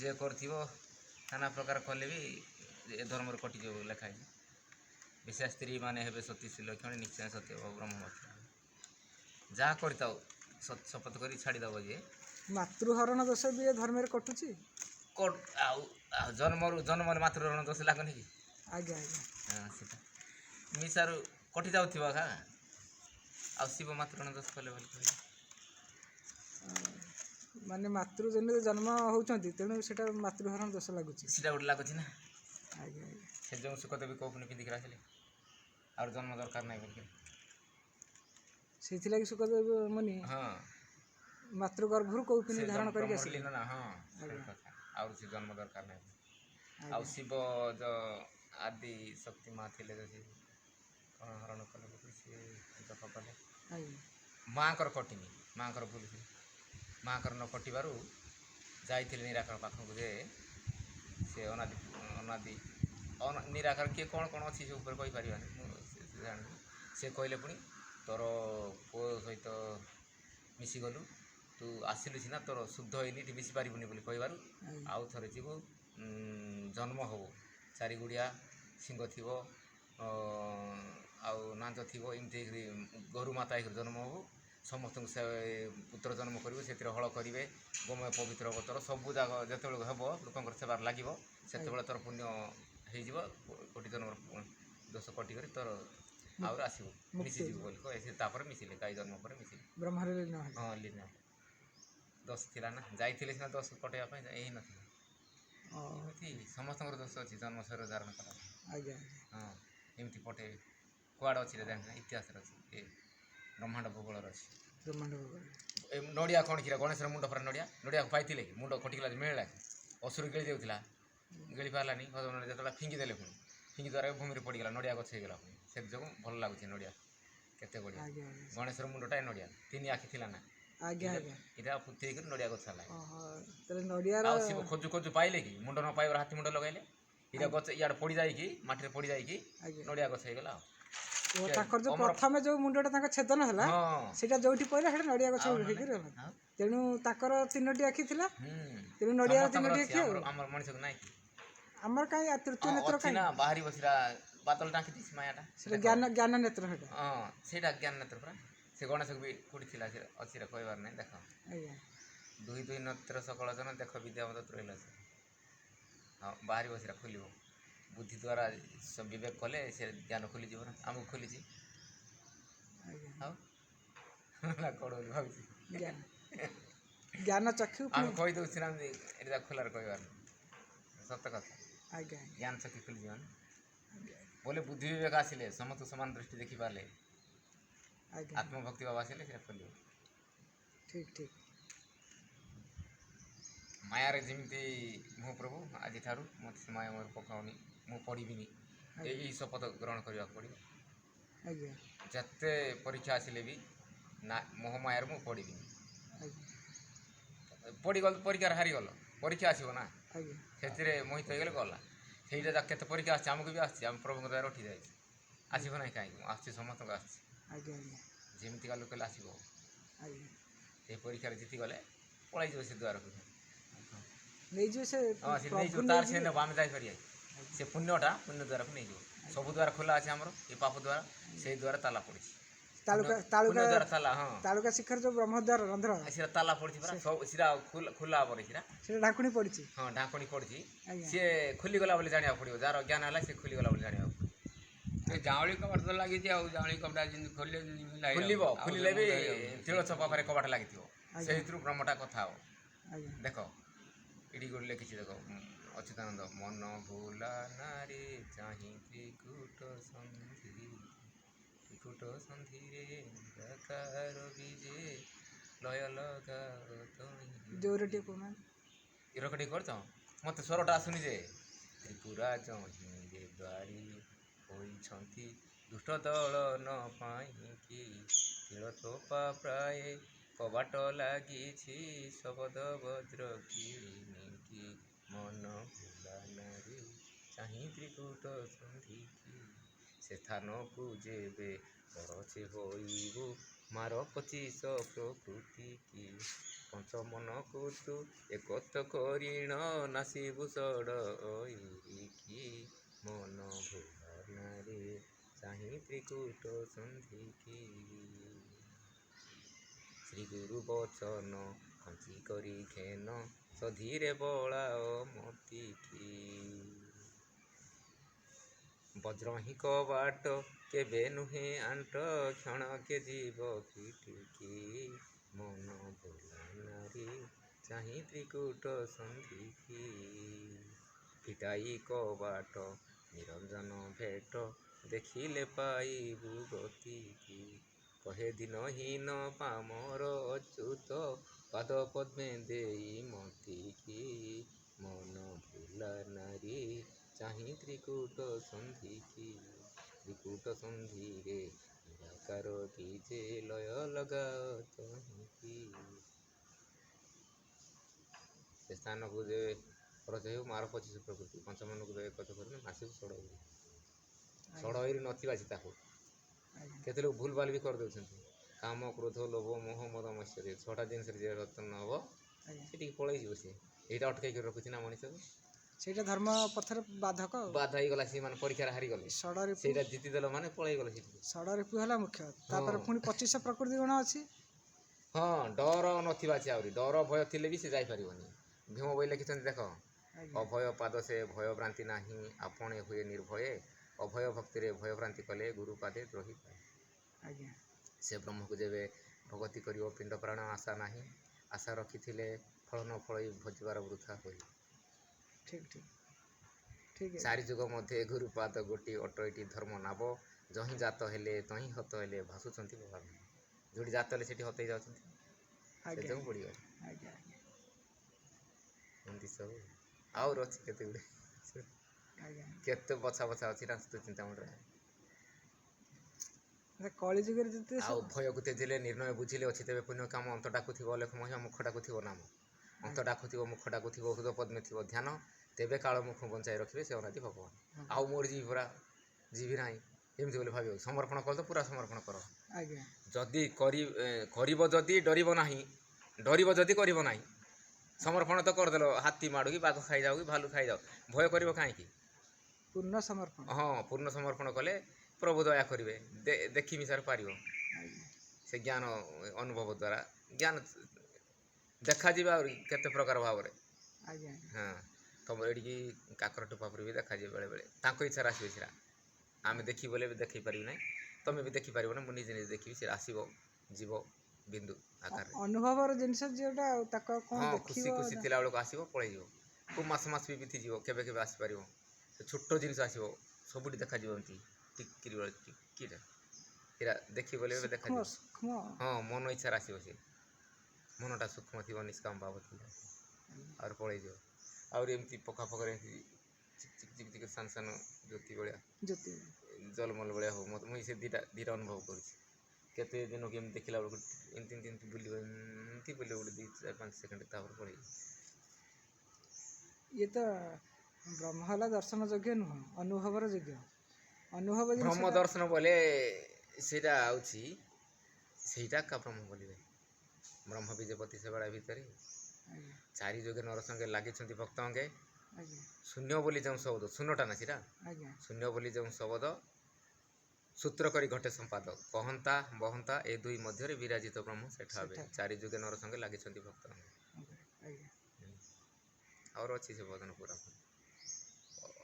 जे करथिबो नाना प्रकार कले भी ए धर्म कटिଯିବ ଲେଖା ହେଇଛି। ବିଶେଷ ସ୍ତ୍ରୀ ମାନେ ହେବେ ସତୀଶୀ ଲକ୍ଷଣ ନିଶ୍ଚୟ ସତ୍ୟ ବ୍ରହ୍ମମତ୍ର ଯାହା କରିଥାଉ ଶପଥ କରି ଛାଡ଼ିଦେବ ଯେ ମାତୃହରଣ ଦୋଷ ବି ଏ ଧର୍ମରେ କଟୁଛି। ଆଉ ଜନ୍ମରେ ମାତୃହରଣ ଦୋଷ ଲାଗୁନି କି? ଆଜ୍ଞା ଆଜ୍ଞା ହଁ ସେଟା ମିଶାରୁ କଟି ଯାଉଥିବ ଏକା ଆଉ ଶିବ ମାତୃହରଣ ଦୋଷ କଲେ ବୋଲି କହିଲେ ମାନେ ମାତୃଜନିତ ଜନ୍ମ ହେଉଛନ୍ତି ତେଣୁ ସେଇଟା ମାତୃହରଣ ଦୋଷ ଲାଗୁଛି। ସେଟା ଗୋଟେ ଲାଗୁଛି ନା। ଆଜ୍ଞା ଆଜ୍ଞା ସେ ଯେଉଁ ସୁଖଦେବୀ କହୁନି ପିନ୍ଧିକି ଆସିଲେ ଆଉ ଜନ୍ମ ଦରକାର ନାହିଁ ବୋଲି ସେଇଥିଲାଗି ସୁଖଦେବ ମୁନି ହଁ ମାତୃଗର୍ଭରୁ କୌପିନି ଧାରଣ କରିକି ଆସିଲେ ନା ହଁ ସେ କଥା ଆଉ ସେ ଜନ୍ମ ଦରକାର ନାହିଁ। ଆଉ ଆଜ୍ଞା ଶିବ ଆଦି ଶକ୍ତି ମା ଥିଲେ ଯଦି କ'ଣ ହରଣ କଲେ ସିଏ ଜପ କଲେ ଆଜ୍ଞା ମାଆଙ୍କର କଟିନି ମାଆଙ୍କର ଭୁଲ ମାଆଙ୍କର ନ କଟିବାରୁ ଯାଇଥିଲେ ନିରାକାର ପାଖକୁ ଯେ ସେ ଅନାଦି ନିରାକାର କିଏ କ'ଣ କ'ଣ ଅଛି ସେ ଉପରେ କହିପାରିବାନି ମୁଁ ଜାଣିନି। ସେ କହିଲେ ପୁଣି ତୋର ପୁଅ ସହିତ ମିଶିଗଲୁ ତୁ ଆସିଲୁ ସିନା ତୋର ଶୁଦ୍ଧ ହେଇନି ଏଠି ମିଶି ପାରିବୁନି ବୋଲି କହିବାରୁ ଆଉ ଥରେ ଯିବୁ ଜନ୍ମ ହବୁ ଚାରିଗୁଡ଼ିଆ ସିଂହ ଥିବ ଆଉ ନାଞ୍ଚ ଥିବ ଏମିତି ଗୋରୁ ମାତା ହେଇକି ଜନ୍ମ ହବୁ ସମସ୍ତଙ୍କୁ ସେ ପୁତ୍ର ଜନ୍ମ କରିବୁ ସେଥିରେ ହଳ କରିବେ ଗୋମୟ ପବିତ୍ର ହବ ତୋର ସବୁ ଯାକ ଯେତେବେଳେ ହେବ ଲୋକଙ୍କର ସେବାରେ ଲାଗିବ ସେତେବେଳେ ତୋର ପୁଣ୍ୟ ହେଇଯିବ କୋଟି ଜନ୍ମର ଦୋଷ କଟିକରି ତୋର ଆଉ ଆସିବୁ ମିଶିଯିବୁ ବୋଲି କହେ ସେ ତାପରେ ମିଶିଲେ ଗାଈ ଜନ୍ମ ପରେ ମିଶିଲେ ବ୍ରହ୍ମରେ ଲୀନ ହଁ ଲୀନ ଦୋଷ ଥିଲା ନା ଯାଇଥିଲେ ସିନା ଦୋଷ କଟେଇବା ପାଇଁ ହେଇନଥିଲା। ଏମିତି ସମସ୍ତଙ୍କର ଦୋଷ ଅଛି ଜନ୍ମ ଶରୀର ଧାରଣ କଲା। ଆଜ୍ଞା ହଁ ଏମିତି ପଟେ କୁଆଡ଼େ ଅଛି ଜାଣିନା ଇତିହାସରେ ଅଛି ଏ ବ୍ରହ୍ମାଣ୍ଡ ଭୂଗୋଳରେ ଅଛି। ବ୍ରହ୍ମାଣ୍ଡ ଏ ନଡ଼ିଆ କ'ଣ ଥିଲା ଗଣେଶର ମୁଣ୍ଡ ପରେ ନଡ଼ିଆକୁ ପାଇଥିଲେ କି ମୁଣ୍ଡ କଟିଗଲା ମିଳିଲା କି ଅସୁର ଗିଳି ଦେଉଥିଲା ଗିଳି ପାରିଲାନି ଯେତେବେଳେ ଫିଙ୍ଗି ଦେଲେ ପୁଣି ଫିଙ୍ଗି ଦ୍ୱାରା ଭୂମିରେ ପଡ଼ିଗଲା ନଡ଼ିଆ ଗଛ ହେଇଗଲା ପୁଣି ସେଥିଯୋଗୁଁ ଭଲ ଲାଗୁଛି ନଡ଼ିଆ କେତେ ବଢ଼ିଆ। ଗଣେଶର ମୁଣ୍ଡଟା ନଡ଼ିଆ 3 ଆଖି ଥିଲା ନା ଆଜ୍ଞା ଆଜ୍ଞା ଏଇଟା ପୁତି ହେଇକରି ନଡ଼ିଆ ଗଛ ହେଲା। ନଡ଼ିଆର ଆଉ ଶିବ ଖୋଜୁ ଖୋଜୁ ପାଇଲେ କି ମୁଣ୍ଡ ନ ପାଇବାର ହାତୀ ମୁଣ୍ଡ ଲଗାଇଲେ ଏଇଟା ଗଛ ଇଆଡ଼େ ପଡ଼ିଯାଇକି ମାଟିରେ ପଡ଼ିଯାଇକି ନଡ଼ିଆ ଗଛ ହେଇଗଲା। ଆଉ ତାଙ୍କର ଯୋଉ ପ୍ରଥମେ ଯୋଉ ମୁଣ୍ଡଟା ତାଙ୍କ ଛେଦନ ହେଲା ସେଇଟା ଯୋଉଠି ପଇଲା ସେଇଟା ନଡ଼ିଆ ଗଛ ହେଇକି ରହିଲା। ତେଣୁ ତାଙ୍କର 3ଟି ଆଖି ଥିଲା ତେଣୁ ନଡ଼ିଆର 3ଟି ଆଖି ଆମର ମଣିଷକୁ ନାହିଁ ଆମର କାହିଁ ତୃତୀୟ ନେତ୍ର ଅଛି ନା ବାହାରି ବସିରା ବାଦଲ ଟାଙ୍କି ଦେଇଛି ମାୟାଟା ସେଇଟା ଜ୍ଞାନ ନେତ୍ର ସେଇଟା ହଁ ସେଇଟା ଜ୍ଞାନ ନେତ୍ର ପରା ସେ ଗଣେଶକୁ ବି କୋଉଠି ଥିଲା ସେ ଅଛି କହିବାର ନାହିଁ ଦେଖ ଆଜ୍ଞା 2 ନେତ୍ର ସକଳ ଜନ ଦେଖ ବିଦ୍ୟାବନ୍ତ ରହିଲା ସେ ହଁ ବାହାରି ବସିରା ଖୋଲିବ ବୁଦ୍ଧି ଦ୍ୱାରା ବିବେକ କଲେ ସେ ଜ୍ଞାନ ଖୋଲିଯିବ ନା ଆମକୁ ଖୋଲିଛି ଆଉ କ'ଣ ବୋଲି ଭାବୁଛି ଜ୍ଞାନ ଚକ୍ଷୁ ଆମେ କହିଦେଉଛୁ ନା ଏଇଟା ଖୋଲାରେ କହିବାର ସତ କଥା। ଆଜ୍ଞା ଜ୍ଞାନ ଚକ୍ଷୁ ଖୋଲିଯିବ ନା ବୋଲେ ବୁଦ୍ଧି ବିବେକ ଆସିଲେ ସମସ୍ତଙ୍କୁ ସମାନ ଦୃଷ୍ଟି ଦେଖିପାରିଲେ ଆତ୍ମଭକ୍ତି ଭାବ ଆସିଲେ ସେଟା ଖୋଲିବ। ଠିକ ଠିକ ମାୟାରେ ଯେମିତି ମୁଁ ପ୍ରଭୁ ଆଜିଠାରୁ ମୋତେ ସେ ମାୟା ମୋର ପକାଉନି ମୁଁ ପଡ଼ିବିନି ଏହି ଶପଥ ଗ୍ରହଣ କରିବାକୁ ପଡ଼ିବ। ଆଜ୍ଞା ଯେତେ ପରୀକ୍ଷା ଆସିଲେ ବି ନା ମୋହମାୟାରେ ମୁଁ ପଡ଼ିବିନି। ପଡ଼ିଗଲ ପରୀକ୍ଷାରେ ହାରିଗଲ ପରୀକ୍ଷା ଆସିବ ନା ସେଥିରେ ମୋହିତ ହେଇଗଲେ ଗଲା ସେଇଟା କେତେ ପରୀକ୍ଷା ଆସିଛି ଆମକୁ ବି ଆସିଛି ଆମ ପ୍ରଭୁଙ୍କ ଦ୍ୱାରା ଉଠିଯାଇଛି ଆସିବ ନାହିଁ କାହିଁକି ମୁଁ ଆସୁଛି ସମସ୍ତଙ୍କୁ ଆସିଛି ଯେମିତିକା ଲୋକ ହେଲେ ଆସିବ ସେଇ ପରୀକ୍ଷାରେ ଜିତିଗଲେ ପଳାଇଯିବ ସେ ଦ୍ୱାରକୁ ନେଇଯିବ ସେ ହଁ ସେ ନେଇଯିବ ତାର ସେ ନେବ ଆମେ ଯାଇପାରିବା ସେ ପୁଣ୍ୟ ଦ୍ୱାରକୁ ନେଇଯିବ ସବୁ ଦ୍ୱାର ଖୋଲା ଅଛି ଆମର ଏ ପାପ ଦ୍ୱାର ସେଇ ଦ୍ୱାର ତାଲା ପଡ଼ିଛି ତାଳୁକା ଶିଖର ଯୋଉ ବ୍ରହ୍ମଦ୍ୱାର ରନ୍ଧ୍ର ସେଟା ତାଲା ପଡ଼ିଛି ପରା ସବୁ ସେଟା ଖୋଲା ପରେ ସେଟା ଢାଙ୍କୁଣୀ ପଡ଼ିଛି ହଁ ଢାଙ୍କୁଣୀ ପଡ଼ିଛି ସିଏ ଖୋଲିଗଲା ବୋଲି ଜାଣିବାକୁ ପଡ଼ିବ ଯାହାର ଜ୍ଞାନ ହେଲା ସେ ଖୋଲିଗଲା ବୋଲି ଜାଣିବାକୁ ପଡ଼ିବ। ଜାଉଁଳି କବାଟ ତ ଲାଗିଛି ଆଉ ଜାଉଁଳି କବାଟ ଯେମିତି ଖୋଲିବ ଖୋଲିଲେ ବି ତିଳ ଛପା ପାଖରେ କବାଟ ଲାଗିଥିବ ସେଇଥିରୁ ବ୍ରହ୍ମଟା କଥା ହବ ଦେଖ ଏଠି ଗୋଟେ ଲେଖିଛି ଦେଖ ଅଚ୍ୟୁତାନନ୍ଦ ମନ ଭୁଲା ନାରୀ ଚାହିଁ ତ୍ରିକୁଟ ସନ୍ଧିରେ ନିରାକାର ବିଜେ ଲୟ ଲଗା ଜୋରେ ଟିକେ କହୁନାହାନ୍ତି ଏରକ ଟିକେ କରିଛ ମୋତେ ସ୍ୱରଟା ଆସୁନି ଯେ ତ୍ରିପୁରା ଜହିଁରେ ଦ୍ୱାରୀ ହୋଇଛନ୍ତି ଦୁଷ୍ଟ ଦଳନ ପାଇଁକି ତିଳ ତୋପା ପ୍ରାୟ କବାଟ ଲାଗିଛି ଶବଦ ବଜ୍ର କିଣିକି ମନ ଭୁଲା ନାରୀ ଚାହିଁ ତ୍ରିକୁଟ ସନ୍ଧିକି ସେ ସ୍ଥାନକୁ ଯେବେ ପରଛେ ହୋଇବୁ ମାର 25 ପ୍ରକୃତି କି ପଞ୍ଚ ମନକୁ ତୁ ଏକତ କରିଣ ନାସିବୁ ସଡ଼ଇକି ମନ ଭୁଲନାରେ ଚାହିଁ ତ୍ରିକୁଟ ସନ୍ଧିକି ଶ୍ରୀ ଗୁରୁ ବଚନ କଞ୍ଚି କରି ଘେନ ସଧୀରେ ବଳାଅ ମତିକି ବଜ୍ର ହିଁ କବାଟ କେବେ ନୁହେଁ ଆଣ୍ଟ କ୍ଷଣକେ ଯିବ ଫିଟିକି ମନ ଭୋଲା ନାରୀ ଚାହିଁ ତ୍ରିକୁଟ ସନ୍ଧିକି ଫିଟାଇ କବାଟ ନିରଞ୍ଜନ ଭେଟ ଦେଖିଲେ ପାଇବୁ ଗତିକି କହେ ଦିନହୀନ ପାମର ଅଚ୍ୟୁତ ପାଦ ପଦ୍ମେ ଦେଇ ମତିକି ମନ ଭୋଲା ନାରୀ ଚାହିଁ ତ୍ରିକୁଟ ସନ୍ଧିକି ତ୍ରିକୁଟ ସନ୍ଧିରେ ନିରାକାର କି ଯେ ଲୟ ଲଗାଅ ତହିଁକି ସେ ସ୍ଥାନକୁ ଯେ ଖରଚ ହେଉ ମାର ପଚିଶ ପ୍ରକୃତି ପଞ୍ଚମନକୁ ଯେ ଏକତ କରିବେ ମାସିକୁ ଷଡ଼ଇରି ଷଡ଼ଇରି ନଥିବା ଅଛି ତାକୁ କେତେ ଲୋକ ଭୁଲ ଭାଲ ବି କରିଦେଉଛନ୍ତି କାମ କ୍ରୋଧ ଲୋଭ ମୋହ ମଦ ମତ୍ସର୍ଯ୍ୟ ଛଅଟା ଜିନିଷରେ ଯେ ରତନ ହେବ ସେଠିକି ପଳେଇଯିବ ସିଏ ଏଇଟା ଅଟକେଇକି ରଖୁଛି ନା ମଣିଷକୁ ସେଇଟା ଧର୍ମ ପଥରେ ବାଧକ ବାଧା ହେଇଗଲା ସେମାନେ ପରୀକ୍ଷାରେ ହାରିଗଲେ ସେଇଟା ଜିତିଦେଲ ମାନେ ପଳେଇଗଲେ ସେଠି ଷଡ଼ରିପୁ ହେଲା ମୁଖ୍ୟ ତାପରେ ପୁଣି 25 ପ୍ରକୃତି ଗୁଣ ଅଛି ହଁ ଡର ନଥିବା ଅଛି ଆହୁରି ଡର ଭୟ ଥିଲେ ବି ସେ ଯାଇପାରିବନି ଭୀମ ବହି ଲେଖିଛନ୍ତି ଦେଖ ଅଭୟ ପାଦ ସେ ଭୟ ଭ୍ରାନ୍ତି ନାହିଁ ଆପଣେ ହୁଏ ନିର୍ଭୟେ ଅଭୟ ଭକ୍ତିରେ ଭୟ ଭ୍ରାନ୍ତି କଲେ ଗୁରୁ ପାଦେ ଦ୍ରୋହୀ ପାଏ ଆଜ୍ଞା ସେ ବ୍ରହ୍ମକୁ ଯେବେ ଭଗତି କରିବ ପିଣ୍ଡ ପ୍ରାଣ ଆଶା ନାହିଁ ଆଶା ରଖିଥିଲେ ଫଳ ନ ଫଳେଇ ଭଜିବାର ବୃଥା ହୋଇ ଠିକ୍ ଠିକ୍ ଠିକ୍ ଚାରି ଯୁଗ ମଧ୍ୟ ଗୁରୁପାଦ ଗୋଟି ଅଟଇଟି ଧର୍ମ ନାବ ଯହିଁ ଜାତ ହେଲେ ତହିଁ ହତ ହେଲେ ଭାସୁଛନ୍ତି ଭାବ ଯେଉଁଠି ଜାତ ହେଲେ ସେଠି ହତ ହେଇଯାଉଛନ୍ତି ସେ ଯୋଗୁଁ ପଡ଼ିଗଲେ ଆଜ୍ଞା ଆଜ୍ଞା ଏମିତି ସବୁ ଆହୁରି ଅଛି କେତେ ଗୁଡ଼ିଏ ଆଜ୍ଞା କେତେ ବଛା ବଛା ଅଛି ନା ଚିନ୍ତାମଣିରେ କଳି ଯୁଗରେ ଯେତେ ଆଉ ଭୟକୁ ତେଜିଲେ ନିର୍ଣ୍ଣୟ ବୁଝିଲେ ଅଛି ତେବେ ପୁଣ୍ୟ କାମ ଅନ୍ତ ଡାକୁଥିବ ଅଲେଖ ମହିମା ମୁଖ ଡାକୁଥିବ ନାମ ଅନ୍ତ ଡାକୁଥିବ ମୁଖ ଡାକୁଥିବ ହୃଦ ପଦ୍ମେ ଥିବ ଧ୍ୟାନ ତେବେ କାଳ ମୁଖ ବଞ୍ଚାଇ ରଖିବେ ସେ ଅନାଦି ଭଗବାନ ଆଉ ମୋର ଯିବି ପରା ଯିବି ନାହିଁ ଏମିତି ବୋଲି ଭାବିବ ସମର୍ପଣ କର ତ ପୁରା ସମର୍ପଣ କର ଆଜ୍ଞା ଯଦି କରିବ ଯଦି ଡରିବ ନାହିଁ ଡରିବ ଯଦି କରିବ ନାହିଁ ସମର୍ପଣ ତ କରିଦେଲ ହାତୀ ମାଡ଼ୁ କି ବାଘ ଖାଇଯାଉ କି ଭାଲୁ ଖାଇଯାଉ ଭୟ କରିବ କାହିଁକି ପୂର୍ଣ୍ଣ ସମର୍ପଣ ହଁ ପୂର୍ଣ୍ଣ ସମର୍ପଣ କଲେ ପ୍ରଭୁ ଦୟା କରିବେ ଦେଖି ମିଶାରେ ପାରିବ ସେ ଜ୍ଞାନ ଅନୁଭବ ଦ୍ୱାରା ଜ୍ଞାନ ଦେଖାଯିବ ଆହୁରି କେତେ ପ୍ରକାର ଭାବରେ ଆଜ୍ଞା ହଁ ତମର ଏଠିକି କାକର ଟୋପା ପରି ବି ଦେଖାଯିବ ବେଳେବେଳେ ତାଙ୍କ ଇଚ୍ଛାରେ ଆସିବେ ସେଟା ଆମେ ଦେଖିବୁ ବୋଲେ ବି ଦେଖେଇ ପାରିବୁ ନାହିଁ ତମେ ବି ଦେଖିପାରିବ ନା ମୁଁ ନିଜେ ନିଜେ ଦେଖିବି ସେ ଆସିବ ଯିବ ବିନ୍ଦୁ ଆକାରରେ ଅନୁଭବର ଜିନିଷ ଯେଉଁଟା ତାକୁ କ'ଣ ହଁ ଦେଖିବ ଖୁସି ଖୁସି ଥିଲା ବେଳକୁ ଆସିବ ପଳେଇଯିବ କେଉଁ ମାସ ବି ବିତିଯିବ କେବେ କେବେ ଆସିପାରିବ ସେ ଛୋଟ ଜିନିଷ ଆସିବ ସବୁଠି ଦେଖାଯିବ ଏମିତି ଟିକିରି ବେଳେ ଟିକିଟା ସେଟା ଦେଖିବ ବୋଲେ ଏବେ ଦେଖାଯିବ ହଁ ମନ ଇଚ୍ଛାରେ ଆସିବ ସେ ମନଟା ସୂକ୍ଷ୍ମ ଥିବ ନିଷ୍କାମ ଭାବ ଥିବ ଆହୁରି ପଳେଇଯିବ ଆହୁରି ଏମିତି ପକା ପକରେ ଏମିତି ଚିକ୍ ଚିକ୍ ସାନ ସାନ ଜ୍ୟୋତି ଭଳିଆ ଜଲମଲ ଭଳିଆ ହଉ ମୋତେ ମୁଇଁ ସେ ଦୁଇଟା ଅନୁଭବ କରୁଛି କେତେ ଦିନ କେମିତି ଦେଖିଲା ବେଳକୁ ଏମିତି ଏମିତି ଏମିତି ବୁଲିବ ଏମିତି ବୁଲିବ ଗୋଟେ 2-4-5 ସେକେଣ୍ଡ ତାପରେ ପଳେଇବ ଇଏ ତ ବ୍ରହ୍ମ ହେଲା ଦର୍ଶନ ଯୋଗ୍ୟ ନୁହଁ ଅନୁଭବର ଯୋଗ୍ୟ ଅନୁଭବ ବ୍ରହ୍ମ ଦର୍ଶନ ବୋଲେ ସେଇଟା ହେଉଛି ସେଇଟା କା ବ୍ରହ୍ମ ବୋଲିବେ ବ୍ରହ୍ମ ବିଜୟପତି ସେବାଳା ଭିତରେ ଚାରି ଯୋଗେ ନର ସଙ୍ଗେ ଲାଗିଛନ୍ତି ଭକ୍ତ ଅଙ୍ଗେ ଶୂନ୍ୟ ବୋଲି ଯେଉଁ ଶବ୍ଦ ଶୂନ୍ୟଟା ନା ସେଇଟା ଶୂନ୍ୟ ବୋଲି ଯେଉଁ ଶବ୍ଦ ସୂତ୍ର କରି ଘଟେ ସମ୍ପାଦ କହନ୍ତା ବହନ୍ତା ଏ ଦୁଇ ମଧ୍ୟରେ ବିରାଜିତ ବ୍ରହ୍ମ ସେଠା ହେବେ ଚାରି ଯୁଗେ ନର ସଙ୍ଗେ ଲାଗିଛନ୍ତି ଭକ୍ତ ଅଙ୍ଗେ ଆହୁରି ଅଛି ସେ ବଦନ ପୁରା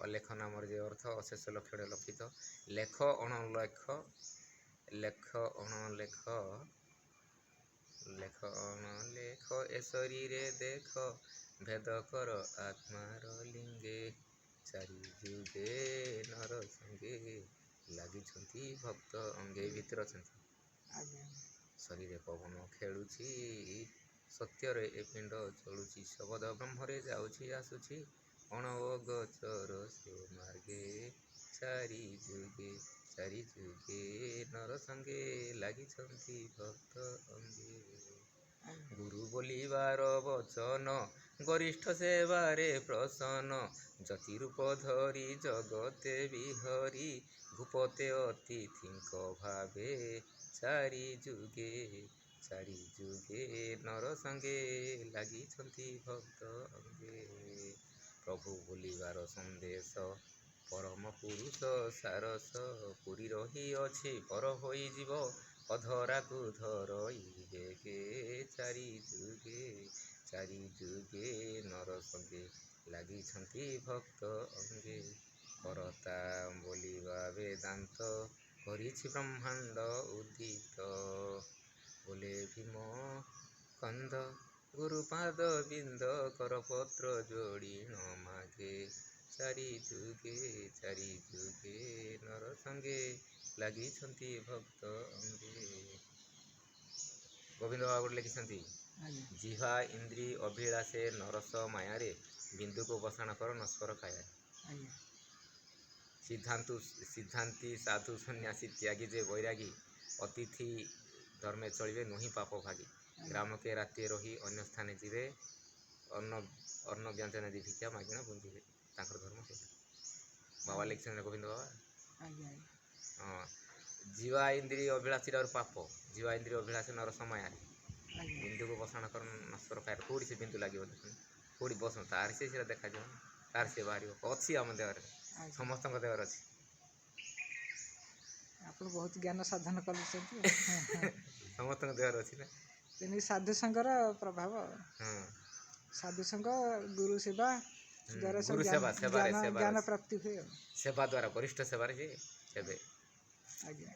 ଅଲେଖ ନାମର ଯେ ଅର୍ଥ ଅଶେଷ ଲକ୍ଷରେ ଲକ୍ଷିତ ଲେଖ ଅଣଲେଖ ଏ ଶରୀରେ ଦେଖ ଭେଦ କର ଆତ୍ମାର ଲିଙ୍ଗେ ଚାରି ଯୁଗେ ନର ସଙ୍ଗେ ଲାଗିଛନ୍ତି ଭକ୍ତ ଅଙ୍ଗେ ଭିତରେ ଅଛନ୍ତି ଶରୀରେ ପବନ ଖେଳୁଛି ସତ୍ୟରେ ଏ ପିଣ୍ଡ ଚଳୁଛି ଶବଦ ବ୍ରହ୍ମରେ ଯାଉଛି ଆସୁଛି ଅଣଗୋଚର ସେ ମାର୍ଗେ ଚାରି ଯୁଗେ ନର ସଙ୍ଗେ ଲାଗିଛନ୍ତି ଭକ୍ତ ଅଙ୍ଗେ ଗୁରୁ ବୋଲିବାର ବଚନ ଗରିଷ୍ଠ ସେବାରେ ପ୍ରସନ୍ନ ଜ୍ୟୋତି ରୂପ ଧରି ଜଗତେ ବିହରି ଭୂପତେ ଅତିଥିଙ୍କ ଭାବେ ଚାରି ଯୁଗେ ଚାରି ଯୁଗେ ନର ସଙ୍ଗେ ଲାଗିଛନ୍ତି ଭକ୍ତ ଅଙ୍ଗେ। ପ୍ରଭୁ ବୋଲିବାର ସନ୍ଦେଶ ପରମ ପୁରୁଷ ସାରସ। ପୁରୀ ରହିଅଛି ପର ହୋଇଯିବ ଅଧରାକୁ ଧରଇବେ କେ। ଚାରି ଯୁଗେ ନର ସଙ୍ଗେ ଲାଗିଛନ୍ତି ଭକ୍ତ ଅଙ୍ଗେ। କରତା ବୋଲିବା ବେଦାନ୍ତ କରିଛି ବ୍ରହ୍ମାଣ୍ଡ ଉଦିତ। ବୋଲେ ଭୀମ କନ୍ଦ ଗୁରୁପାଦ ବିନ୍ଦ କରପତ୍ର ଯୋଡ଼ି ନ ମାଗେ। ଚାରି ଯୁଗେ ନର ସଙ୍ଗେ ଲାଗିଛନ୍ତି ଭକ୍ତ ଅଙ୍ଗେ। ଗୋବିନ୍ଦ ବାବା ଗୋଟେ ଲେଖିଛନ୍ତି, ଆଜ୍ଞା ଜିହ୍ବା ଇନ୍ଦ୍ରି ଅଭିଳାଷେ ନରସ ମାୟାରେ ବିନ୍ଦୁକୁ ବସାଣ କର ନସ୍କର କାୟାରେ। ଆଜ୍ଞା ସିଦ୍ଧାନ୍ତୀ ସାଧୁ ସନ୍ନ୍ୟାସୀ ତ୍ୟାଗୀ ଯେ ବୈରାଗୀ। ଅତିଥି ଧର୍ମେ ଚଳିବେ ନୁହିଁ ପାପ ଭାଗୀ। ଗ୍ରାମକେ ରାତିଏ ରହି ଅନ୍ୟ ସ୍ଥାନେ ଯିବେ। ଅନ୍ନ ବ୍ୟଞ୍ଜନ ଦି ଭିକ୍ଷା ମାଗିଣା ବୁଞ୍ଜିବେ। ତାଙ୍କର ଧର୍ମ ସେଇଟା ବାବା ଲେଖିଛନ୍ତି ଗୋବିନ୍ଦ ବାବା। ଆଜ୍ଞା ହଁ, ଜିହ୍ବା ଇନ୍ଦ୍ରିୟ ଅଭିଳାଷୀଟା ଗୋଟେ ପାପ। ଜିହ୍ବା ଇନ୍ଦ୍ରିୟ ଅଭିଳାଷୀ ନରସ ମାୟାରେ ଆଜ୍ଞା ବିନ୍ଦୁକୁ ବସାଣ କର ନସ୍କର କାୟାରେ। କେଉଁଠି ସେ ବିନ୍ଦୁ ଲାଗିବ ଦେଖୁନ, କେଉଁଠି ବସନ ତାର ସେଇଟା ଦେଖାଯିବ, ତାର ସେ ବାହାରିବ। ଅଛି ଆମ ଦେହରେ, ଆଜ୍ଞା ସମସ୍ତଙ୍କ ଦେହରେ ଅଛି। ଆପଣ ବହୁତ ଜ୍ଞାନ ସାଧନ କରୁଛନ୍ତି। ସମସ୍ତଙ୍କ ଦେହରେ ଅଛି ନା। ତେଣୁ ସାଧୁ ସଂଘର ପ୍ରଭାବ, ହଁ, ସାଧୁ ସଂଘ ଗୁରୁ ସେବା ଦ୍ୱାରା ସବୁ ଗୁରୁ ସେବା ସେବାରେ ଜ୍ଞାନ ପ୍ରାପ୍ତି ହୁଏ। ସେବା ଦ୍ୱାରା ବରିଷ୍ଠ ସେବାରେ ଯେ ହେବେ। ଆଜ୍ଞା।